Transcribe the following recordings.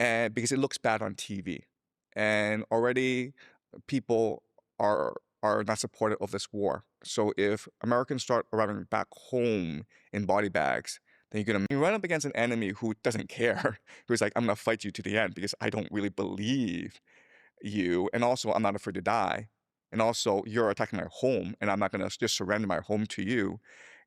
and because it looks bad on TV. And already people are not supportive of this war. So if Americans start arriving back home in body bags, then you're gonna run up against an enemy who doesn't care, who's like, I'm gonna fight you to the end because I don't really believe you, and also I'm not afraid to die, and also you're attacking my home, and I'm not gonna just surrender my home to you.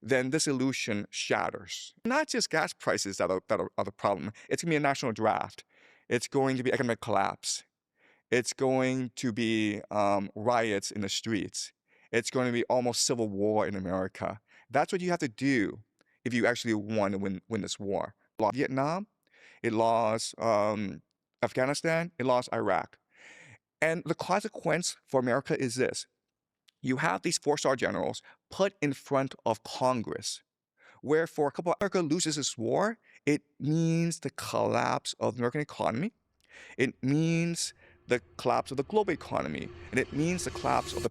Then this illusion shatters. Not just gas prices that are the problem. It's gonna be a national draft. It's going to be economic collapse. It's going to be riots in the streets. It's going to be almost civil war in America. That's what you have to do if you actually want to win this war. It lost Vietnam, it lost Afghanistan, it lost Iraq. And the consequence for America is this. You have these four-star generals put in front of Congress, where for a couple of America loses this war, it means the collapse of the American economy. It means the collapse of the global economy, and it means the collapse of the.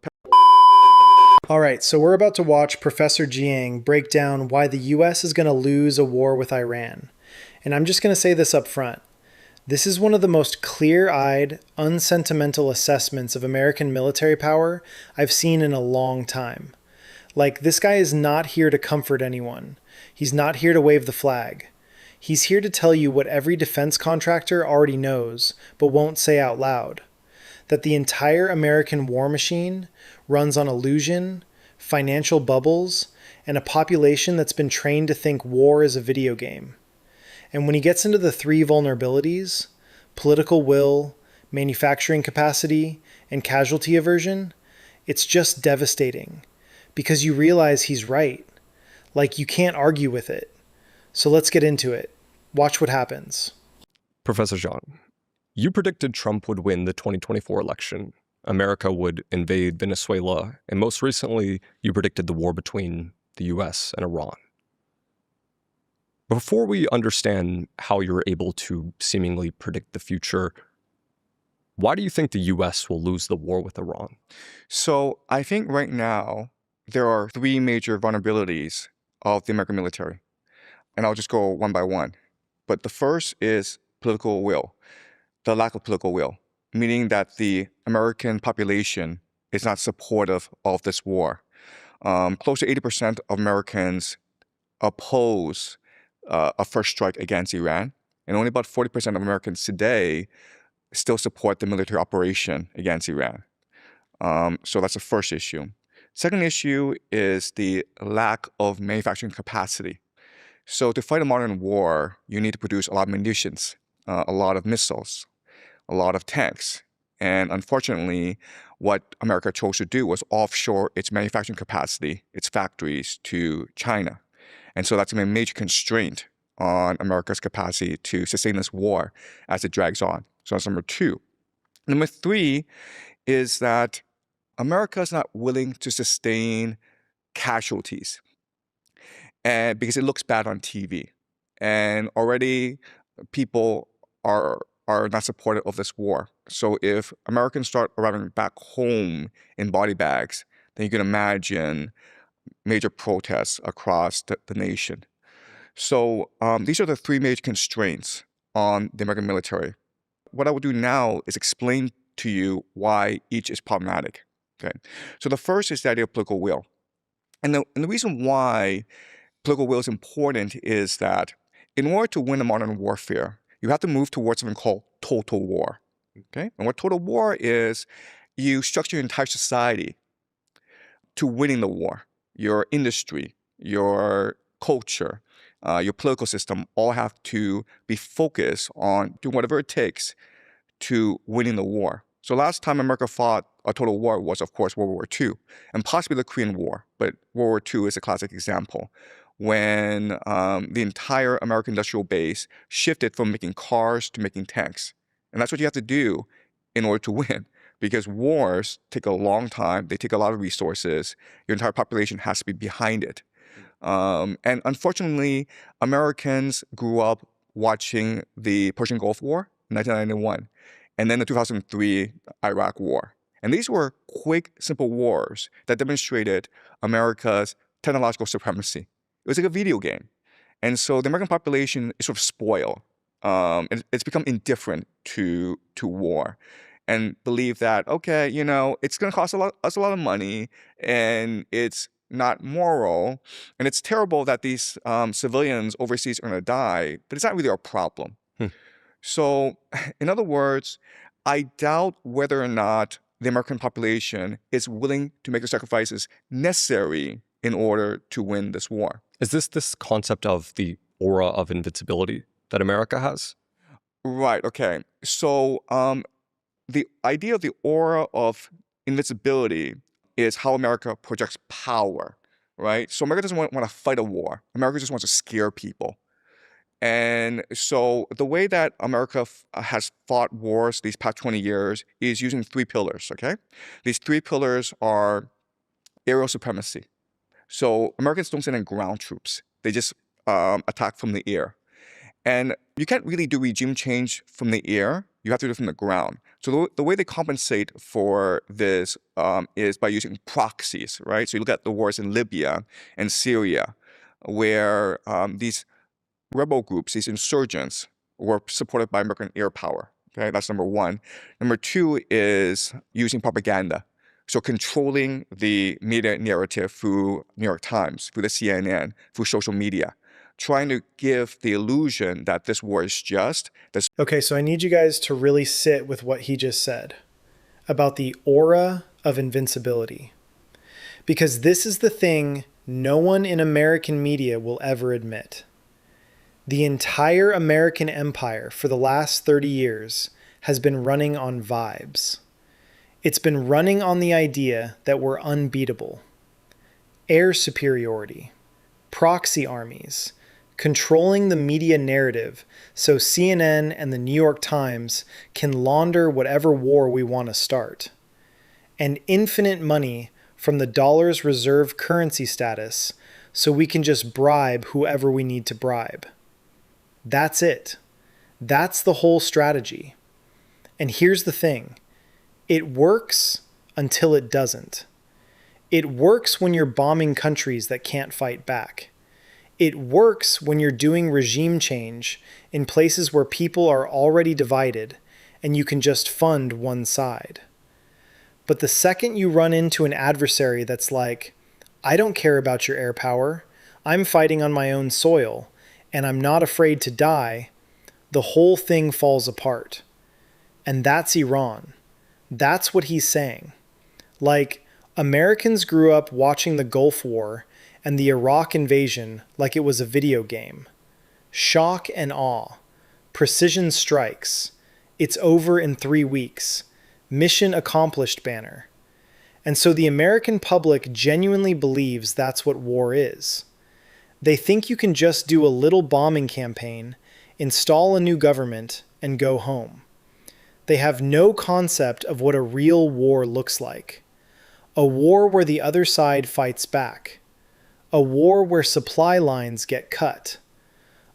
All right, so we're about to watch Professor Jiang break down why the US is going to lose a war with Iran. And I'm just going to say this up front. This is one of the most clear-eyed, unsentimental assessments of American military power I've seen in a long time. Like, this guy is not here to comfort anyone. He's not here to wave the flag. He's here to tell you what every defense contractor already knows, but won't say out loud. That the entire American war machine runs on illusion, financial bubbles, and a population that's been trained to think war is a video game. And when he gets into the three vulnerabilities, political will, manufacturing capacity, and casualty aversion, it's just devastating. Because you realize he's right. Like, you can't argue with it. So let's get into it. Watch what happens. Professor Jiang, you predicted Trump would win the 2024 election, America would invade Venezuela, and most recently, you predicted the war between the US and Iran. Before we understand how you're able to seemingly predict the future, why do you think the US will lose the war with Iran? So I think right now there are three major vulnerabilities of the American military. And I'll just go one by one. But the first is political will, the lack of political will, meaning that the American population is not supportive of this war. Close to 80% of Americans oppose a first strike against Iran, and only about 40% of Americans today still support the military operation against Iran. So that's the first issue. Second issue is the lack of manufacturing capacity. So to fight a modern war, you need to produce a lot of munitions, a lot of missiles, a lot of tanks. And unfortunately, what America chose to do was offshore its manufacturing capacity, its factories, to China. And so that's a major constraint on America's capacity to sustain this war as it drags on. So that's number two. Number three is that America is not willing to sustain casualties, and because it looks bad on TV. And already people are not supportive of this war. So if Americans start arriving back home in body bags, then you can imagine major protests across the nation. So these are the three major constraints on the American military. What I will do now is explain to you why each is problematic. Okay. So the first is the idea of political will. And the reason why political will is important is that in order to win a modern warfare, you have to move towards something called total war. Okay? And what total war is, you structure your entire society to winning the war. Your industry, your culture, your political system all have to be focused on doing whatever it takes to winning the war. So last time America fought a total war was, of course, World War II, and possibly the Korean War, but World War II is a classic example, when the entire American industrial base shifted from making cars to making tanks. And that's what you have to do in order to win, because wars take a long time, they take a lot of resources, your entire population has to be behind it. And unfortunately, Americans grew up watching the Persian Gulf War in 1991, and then the 2003 Iraq War. And these were quick, simple wars that demonstrated America's technological supremacy. It was like a video game. And so the American population is sort of spoiled it's become indifferent to war, and believe that, okay, it's going to cost us a lot of money, and it's not moral, and it's terrible that these civilians overseas are going to die, but it's not really our problem. Hmm. So, in other words, I doubt whether or not the American population is willing to make the sacrifices necessary in order to win this war. Is this concept of the aura of invincibility that America has? Right, okay. So, the idea of the aura of invincibility is how America projects power, right? So America doesn't want to fight a war. America just wants to scare people. And so the way that America has fought wars these past 20 years is using three pillars, okay? These three pillars are aerial supremacy. So Americans don't send in ground troops. They just attack from the air. And you can't really do regime change from the air. You have to do it from the ground. So the way they compensate for this is by using proxies, right? So you look at the wars in Libya and Syria, where these rebel groups, these insurgents, were supported by American air power. Okay, that's number one. Number two is using propaganda. So controlling the media narrative through New York Times, through the CNN, through social media, trying to give the illusion that this war is just. Okay, so I need you guys to really sit with what he just said about the aura of invincibility. Because this is the thing no one in American media will ever admit. The entire American empire for the last 30 years has been running on vibes. It's been running on the idea that we're unbeatable. Air superiority, proxy armies, controlling the media narrative so CNN and the New York Times can launder whatever war we want to start. And infinite money from the dollar's reserve currency status so we can just bribe whoever we need to bribe. That's it. That's the whole strategy. And here's the thing. It works until it doesn't. It works when you're bombing countries that can't fight back. It works when you're doing regime change in places where people are already divided and you can just fund one side. But the second you run into an adversary that's like, I don't care about your air power, I'm fighting on my own soil, and I'm not afraid to die, the whole thing falls apart. And that's Iran. That's what he's saying. Like, Americans grew up watching the Gulf War and the Iraq invasion like it was a video game. Shock and awe. Precision strikes. It's over in 3 weeks. Mission accomplished banner. And so the American public genuinely believes that's what war is. They think you can just do a little bombing campaign, install a new government, and go home. They have no concept of what a real war looks like. A war where the other side fights back. A war where supply lines get cut.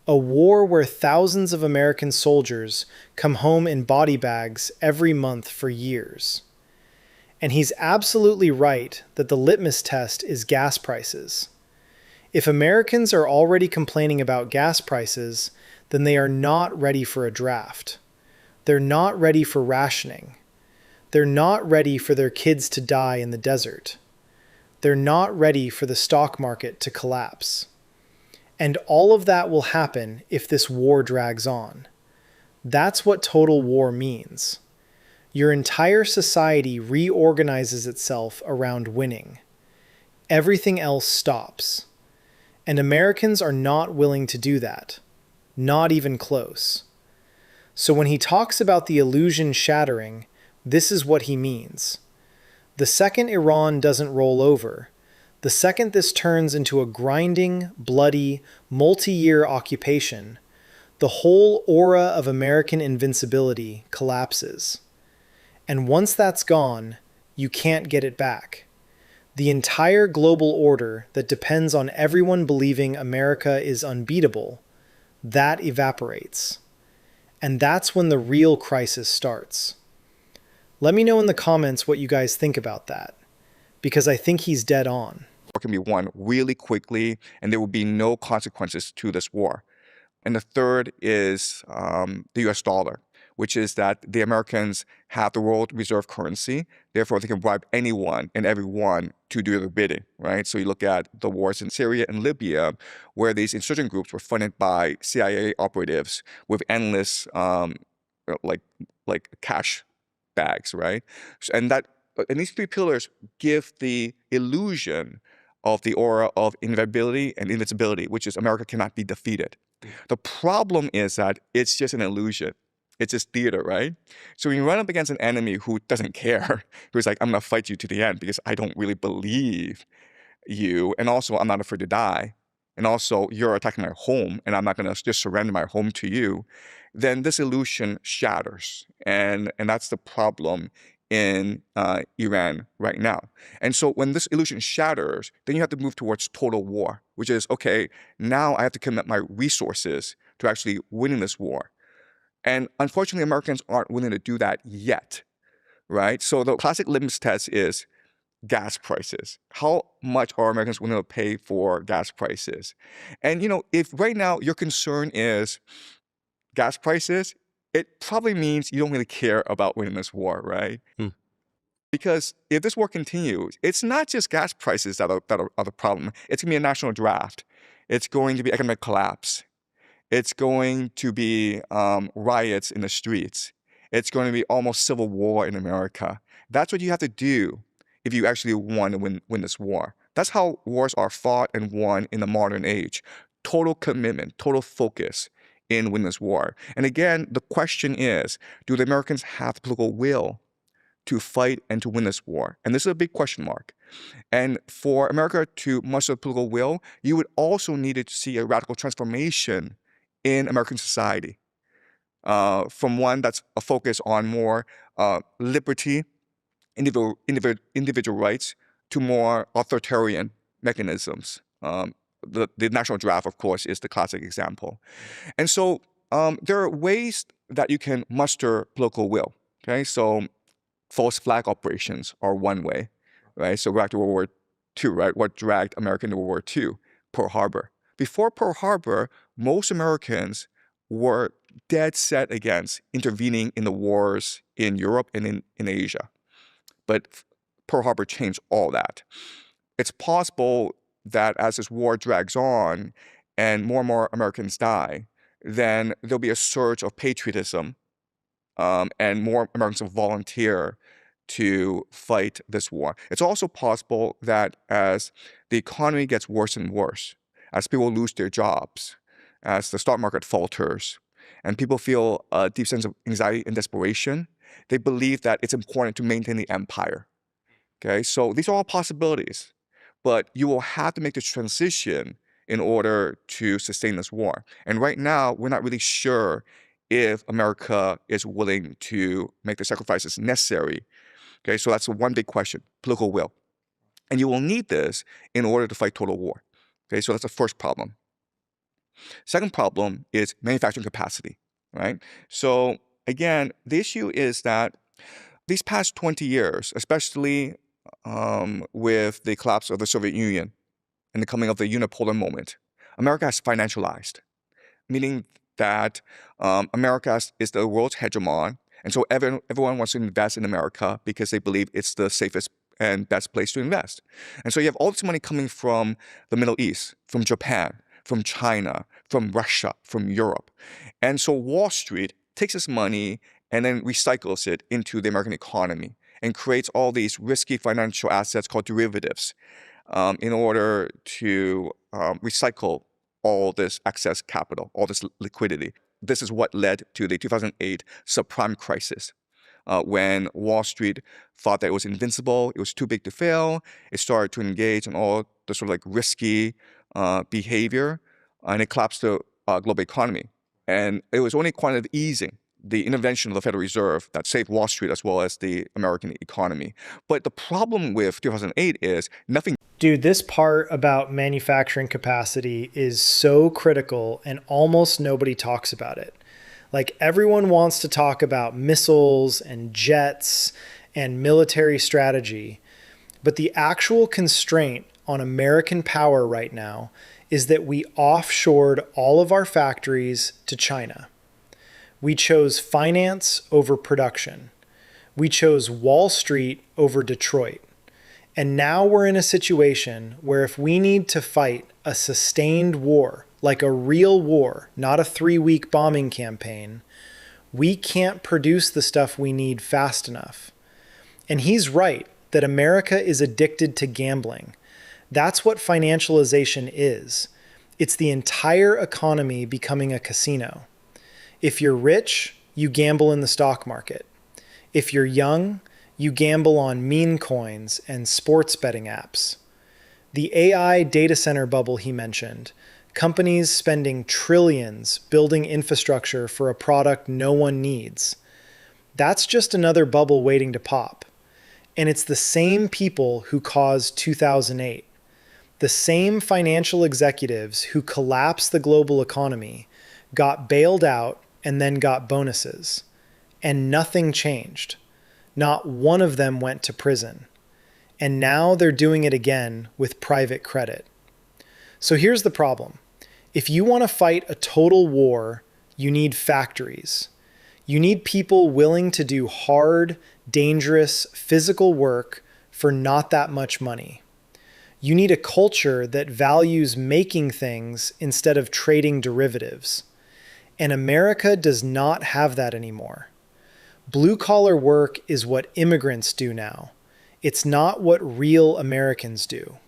A war where thousands of American soldiers come home in body bags every month for years. And he's absolutely right that the litmus test is gas prices. If Americans are already complaining about gas prices, then they are not ready for a draft. They're not ready for rationing. They're not ready for their kids to die in the desert. They're not ready for the stock market to collapse. And all of that will happen if this war drags on. That's what total war means. Your entire society reorganizes itself around winning. Everything else stops. And Americans are not willing to do that. Not even close. So when he talks about the illusion shattering, this is what he means. The second Iran doesn't roll over, the second this turns into a grinding, bloody, multi-year occupation, the whole aura of American invincibility collapses. And once that's gone, you can't get it back. The entire global order that depends on everyone believing America is unbeatable, that evaporates. And that's when the real crisis starts. Let me know in the comments what you guys think about that, because I think he's dead on. War can be won really quickly, and there will be no consequences to this war. And the third is the US dollar, which is that the Americans have the world reserve currency. Therefore, they can bribe anyone and everyone to do their bidding, right? So you look at the wars in Syria and Libya, where these insurgent groups were funded by CIA operatives with endless like cash bags, right? And these three pillars give the illusion of the aura of invincibility and invincibility, which is America cannot be defeated. The problem is that it's just an illusion. It's just theater, right? So when you run up against an enemy who doesn't care, who's like, I'm gonna fight you to the end because I don't really believe you, and also I'm not afraid to die, and also you're attacking my home, and I'm not gonna just surrender my home to you, then this illusion shatters, and that's the problem in Iran right now. And so when this illusion shatters, then you have to move towards total war, which is, okay, now I have to commit my resources to actually winning this war. And unfortunately, Americans aren't willing to do that yet, right? So the classic litmus test is gas prices. How much are Americans willing to pay for gas prices? And, if right now your concern is gas prices, it probably means you don't really care about winning this war, right? Because if this war continues, it's not just gas prices that are the problem. It's going to be a national draft. It's going to be economic collapse. It's going to be riots in the streets. It's going to be almost civil war in America. That's what you have to do if you actually want to win this war. That's how wars are fought and won in the modern age. Total commitment, total focus in win this war. And again, the question is, do the Americans have the political will to fight and to win this war? And this is a big question mark. And for America to muster the political will, you would also need to see a radical transformation in American society, from one that's a focus on more liberty, individual rights, to more authoritarian mechanisms. The national draft, of course, is the classic example. And so there are ways that you can muster political will. Okay, so false flag operations are one way, right? So back to World War II, right? What dragged America into World War II? Pearl Harbor. Before Pearl Harbor, most Americans were dead set against intervening in the wars in Europe and in Asia. But Pearl Harbor changed all that. It's possible that as this war drags on and more Americans die, then there'll be a surge of patriotism, and more Americans will volunteer to fight this war. It's also possible that as the economy gets worse and worse, as people lose their jobs, as the stock market falters, and people feel a deep sense of anxiety and desperation, they believe that it's important to maintain the empire. Okay, so these are all possibilities, but you will have to make the transition in order to sustain this war. And right now, we're not really sure if America is willing to make the sacrifices necessary. Okay, so that's one big question, political will. And you will need this in order to fight total war. Okay, so that's the first problem. Second problem is manufacturing capacity, right? So again, the issue is that these past 20 years, especially with the collapse of the Soviet Union and the coming of the unipolar moment, America has financialized, meaning that America is the world's hegemon, and so everyone wants to invest in America because they believe it's the safest and best place to invest. And so you have all this money coming from the Middle East, from Japan, from China, from Russia, from Europe. And so Wall Street takes this money and then recycles it into the American economy and creates all these risky financial assets called derivatives, in order to recycle all this excess capital, all this liquidity. This is what led to the 2008 subprime crisis, when Wall Street thought that it was invincible, it was too big to fail. It started to engage in all the sort of like risky behavior, and it collapsed the global economy. And it was only quantitative easing, the intervention of the Federal Reserve, that saved Wall Street as well as the American economy. But the problem with 2008 is nothing. Dude, this part about manufacturing capacity is so critical and almost nobody talks about it. Like, everyone wants to talk about missiles and jets and military strategy, but the actual constraint on American power right now is that we offshored all of our factories to China. We chose finance over production. We chose Wall Street over Detroit. And now we're in a situation where if we need to fight a sustained war, like a real war, not a 3-week bombing campaign, we can't produce the stuff we need fast enough. And he's right that America is addicted to gambling. That's what financialization is. It's the entire economy becoming a casino. If you're rich, you gamble in the stock market. If you're young, you gamble on meme coins and sports betting apps. The AI data center bubble he mentioned, companies spending trillions building infrastructure for a product no one needs. That's just another bubble waiting to pop. And it's the same people who caused 2008. The same financial executives who collapsed the global economy got bailed out and then got bonuses. And nothing changed. Not one of them went to prison. And now they're doing it again with private credit. So here's the problem. If you want to fight a total war, you need factories. You need people willing to do hard, dangerous, physical work for not that much money. You need a culture that values making things instead of trading derivatives. And America does not have that anymore. Blue-collar work is what immigrants do now. It's not what real Americans do.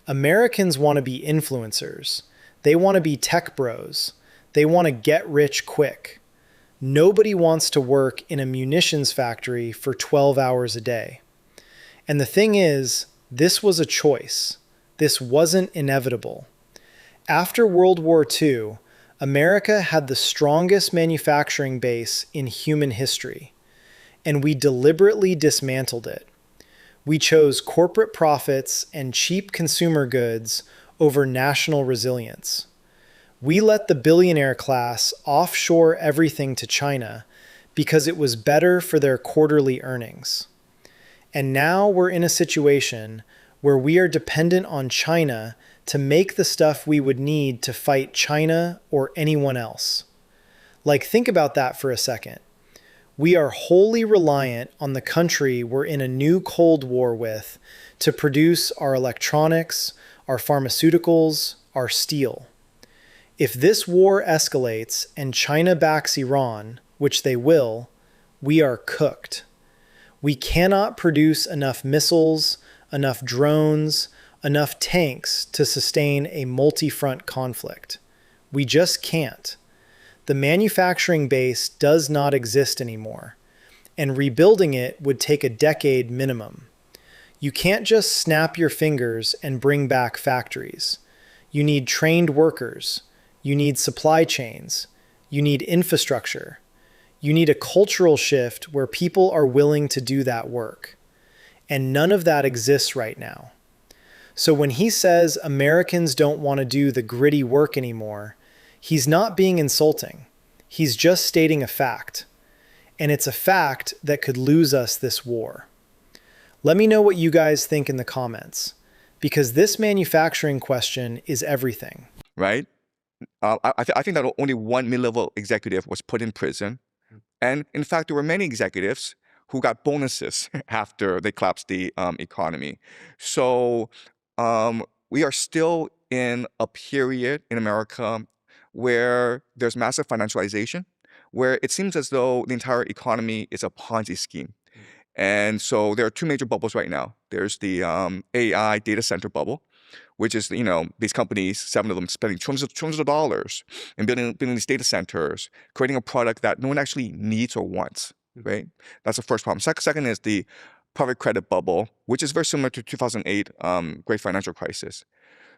Americans want to be influencers. They want to be tech bros. They want to get rich quick. Nobody wants to work in a munitions factory for 12 hours a day. And the thing is, this was a choice. This wasn't inevitable. After World War II, America had the strongest manufacturing base in human history, and we deliberately dismantled it. We chose corporate profits and cheap consumer goods over national resilience. We let the billionaire class offshore everything to China because it was better for their quarterly earnings. And now we're in a situation where we are dependent on China to make the stuff we would need to fight China or anyone else. Like, think about that for a second. We are wholly reliant on the country we're in a new Cold War with to produce our electronics, our pharmaceuticals, our steel. If this war escalates and China backs Iran, which they will, we are cooked. We cannot produce enough missiles, enough drones, enough tanks to sustain a multi-front conflict. We just can't. The manufacturing base does not exist anymore, and rebuilding it would take a decade minimum. You can't just snap your fingers and bring back factories. You need trained workers. You need supply chains. You need infrastructure. You need a cultural shift where people are willing to do that work. And none of that exists right now. So when he says Americans don't want to do the gritty work anymore, he's not being insulting. He's just stating a fact. And it's a fact that could lose us this war. Let me know what you guys think in the comments, because this manufacturing question is everything. Right? I think that only one mid-level executive was put in prison. And in fact, there were many executives who got bonuses after they collapsed the economy. So we are still in a period in America where there's massive financialization, where it seems as though the entire economy is a Ponzi scheme. And so there are two major bubbles right now. There's the AI data center bubble, which is, these companies, 7 of them, spending trillions of dollars and building these data centers, creating a product that no one actually needs or wants, right? That's the first problem. Second is the private credit bubble, which is very similar to 2008 great financial crisis.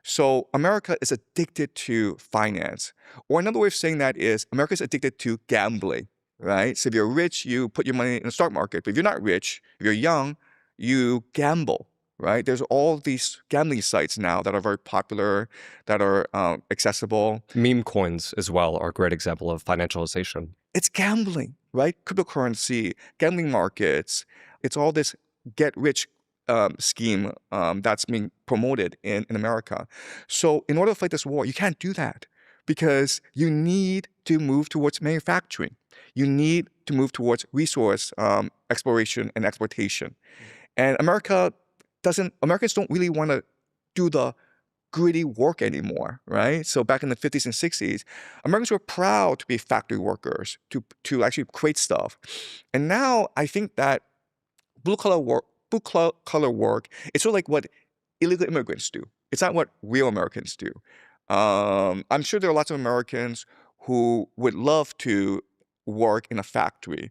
So America is addicted to finance. Or another way of saying that is America is addicted to gambling, right? So if you're rich, you put your money in the stock market. But if you're not rich, if you're young, you gamble, right? There's all these gambling sites now that are very popular, that are accessible. Meme coins as well are a great example of financialization. It's gambling, right? Cryptocurrency, gambling markets. It's all this get rich scheme that's being promoted in America. So in order to fight this war, you can't do that because you need to move towards manufacturing. You need to move towards resource exploration and exploitation. And Americans don't really want to do the gritty work anymore, right? So back in the 50s and 60s, Americans were proud to be factory workers, to actually create stuff. And now I think that blue collar work is sort of like what illegal immigrants do. It's not what real Americans do. I'm sure there are lots of Americans who would love to work in a factory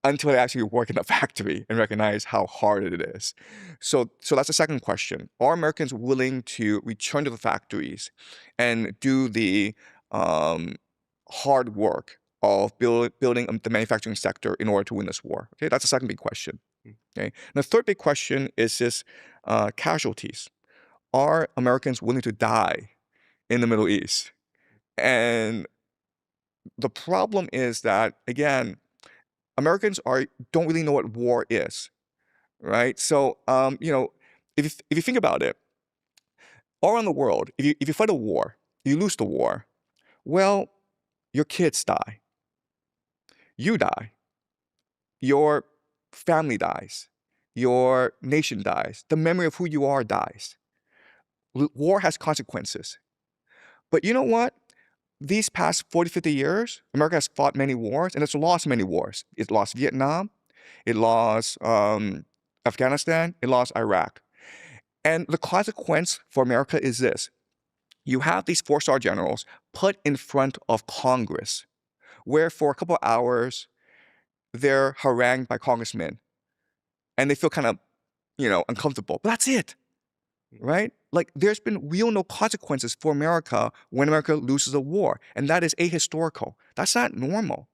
until they actually work in a factory and recognize how hard it is. So that's the second question. Are Americans willing to return to the factories and do the hard work of building the manufacturing sector in order to win this war? Okay, that's the second big question. Okay, and the third big question is this: casualties. Are Americans willing to die in the Middle East? And the problem is that, again, Americans don't really know what war is, right? So, if you think about it, all around the world, if you fight a war, you lose the war, well, your kids die, you die, your family dies, your nation dies, the memory of who you are dies. War has consequences. But you know what? These past 40, 50 years, America has fought many wars and it's lost many wars. It lost Vietnam, it lost Afghanistan, it lost Iraq. And the consequence for America is this: you have these four-star generals put in front of Congress, where for a couple of hours, they're harangued by congressmen and they feel kind of, uncomfortable. But that's it, right? Like, there's been real no consequences for America when America loses a war. And that is ahistorical. That's not normal.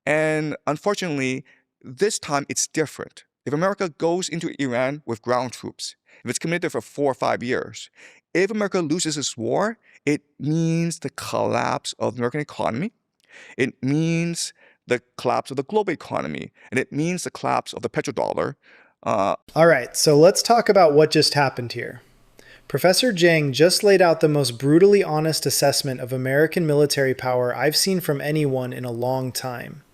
And unfortunately, this time it's different. If America goes into Iran with ground troops, if it's committed there for 4 or 5 years, if America loses this war, it means the collapse of the American economy. It means the collapse of the global economy. And it means the collapse of the petrodollar. All right, so let's talk about what just happened here. Professor Jiang just laid out the most brutally honest assessment of American military power I've seen from anyone in a long time.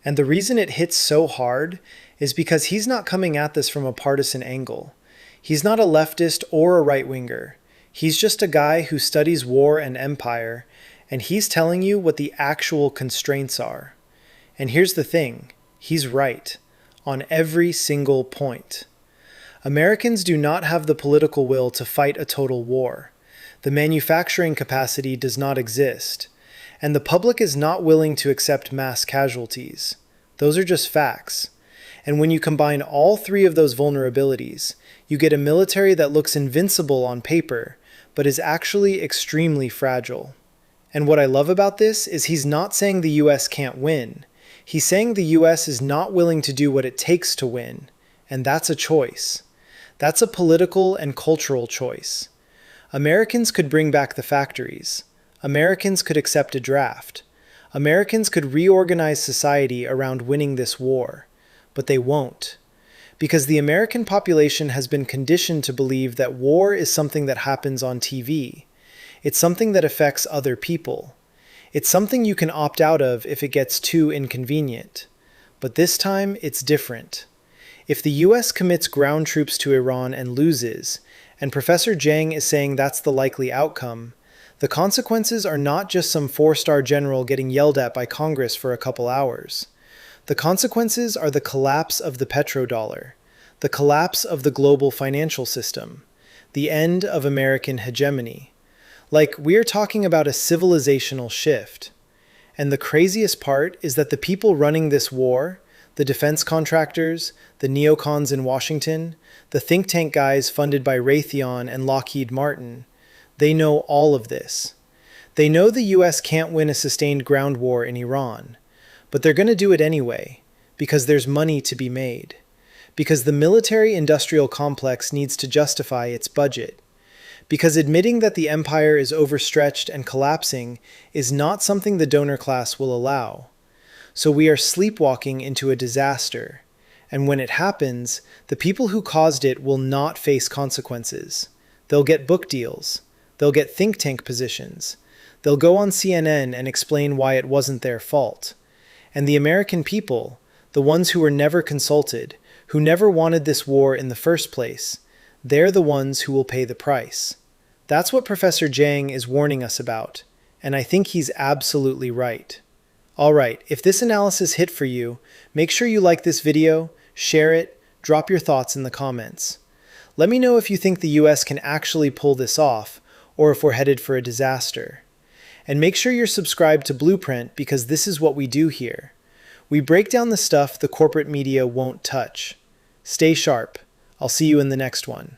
And the reason it hits so hard is because he's not coming at this from a partisan angle. He's not a leftist or a right-winger. He's just a guy who studies war and empire, and he's telling you what the actual constraints are. And here's the thing, he's right, on every single point. Americans do not have the political will to fight a total war. The manufacturing capacity does not exist. And the public is not willing to accept mass casualties. Those are just facts. And when you combine all three of those vulnerabilities, you get a military that looks invincible on paper, but is actually extremely fragile. And what I love about this is he's not saying the US can't win. He's saying the US is not willing to do what it takes to win. And that's a choice. That's a political and cultural choice. Americans could bring back the factories. Americans could accept a draft. Americans could reorganize society around winning this war. But they won't. Because the American population has been conditioned to believe that war is something that happens on TV. It's something that affects other people. It's something you can opt out of if it gets too inconvenient. But this time, it's different. If the US commits ground troops to Iran and loses, and Professor Jiang is saying that's the likely outcome, the consequences are not just some 4-star general getting yelled at by Congress for a couple hours. The consequences are the collapse of the petrodollar, the collapse of the global financial system, the end of American hegemony. Like, we're talking about a civilizational shift. And the craziest part is that the people running this war, the defense contractors, the neocons in Washington, the think tank guys funded by Raytheon and Lockheed Martin, they know all of this. They know the US can't win a sustained ground war in Iran, but they're going to do it anyway, because there's money to be made. Because the military-industrial complex needs to justify its budget. Because admitting that the empire is overstretched and collapsing is not something the donor class will allow. So we are sleepwalking into a disaster. And when it happens, the people who caused it will not face consequences. They'll get book deals. They'll get think tank positions. They'll go on CNN and explain why it wasn't their fault. And the American people, the ones who were never consulted, who never wanted this war in the first place, they're the ones who will pay the price. That's what Professor Jiang is warning us about, and I think he's absolutely right. Alright, if this analysis hit for you, make sure you like this video, share it, drop your thoughts in the comments. Let me know if you think the US can actually pull this off, or if we're headed for a disaster. And make sure you're subscribed to Blueprint because this is what we do here. We break down the stuff the corporate media won't touch. Stay sharp. I'll see you in the next one.